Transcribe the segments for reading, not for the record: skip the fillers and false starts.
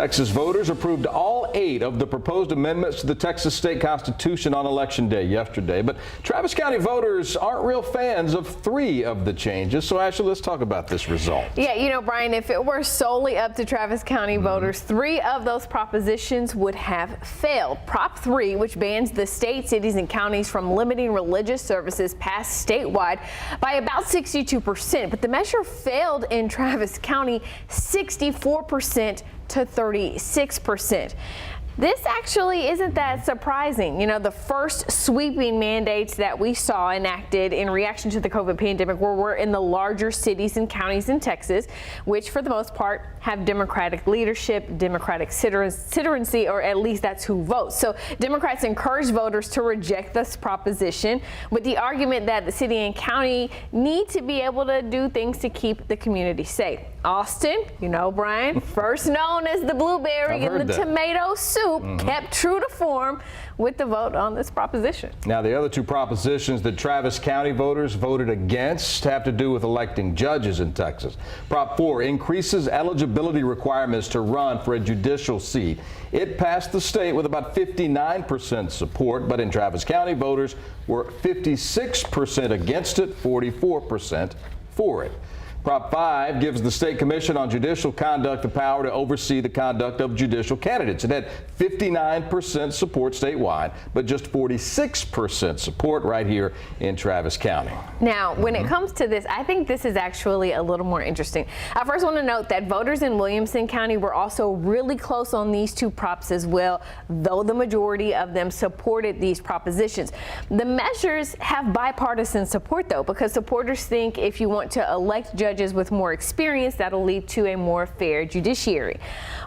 Texas voters approved all 8 of the proposed amendments to the Texas state constitution on Election Day yesterday. But Travis County voters aren't real fans of 3 of the changes. So, Ashley, let's talk about this result. Yeah, you know, Brian, if it were solely up to Travis County voters, 3 of those propositions would have failed. Prop 3, which bans the state, cities, and counties from limiting religious services, passed statewide by about 62%. But the measure failed in Travis County 64% to 36%. This actually isn't that surprising. You know, the first sweeping mandates that we saw enacted in reaction to the COVID pandemic were in the larger cities and counties in Texas, which for the most part have Democratic leadership, Democratic citizenry, or at least that's who votes. So Democrats encourage voters to reject this proposition with the argument that the city and county need to be able to do things to keep the community safe. Austin, you know, Brian, first known as the blueberry and the tomato soup, kept true to form with the vote on this proposition. Now, the other 2 propositions that Travis County voters voted against have to do with electing judges in Texas. Prop 4 increases eligibility requirements to run for a judicial seat. It passed the state with about 59% support, but in Travis County, voters were 56% against it, 44% for it. Prop 5 gives the State Commission on Judicial Conduct the power to oversee the conduct of judicial candidates. It had 59% support statewide, but just 46% support right here in Travis County. Now, when it comes to this, I think this is actually a little more interesting. I first want to note that voters in Williamson County were also really close on these 2 props as well, though the majority of them supported these propositions. The measures have bipartisan support, though, because supporters think if you want to elect judges with more experience, that'll lead to a more fair judiciary.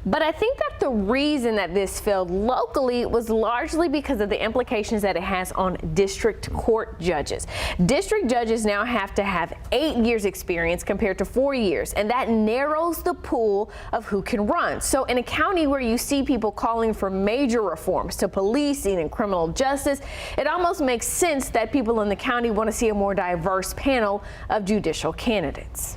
But I think that the reason that this failed locally was largely because of the implications that it has on district court judges. District judges now have to have 8 years experience compared to 4 years, and that narrows the pool of who can run. So in a county where you see people calling for major reforms to policing and criminal justice, it almost makes sense that people in the county want to see a more diverse panel of judicial candidates.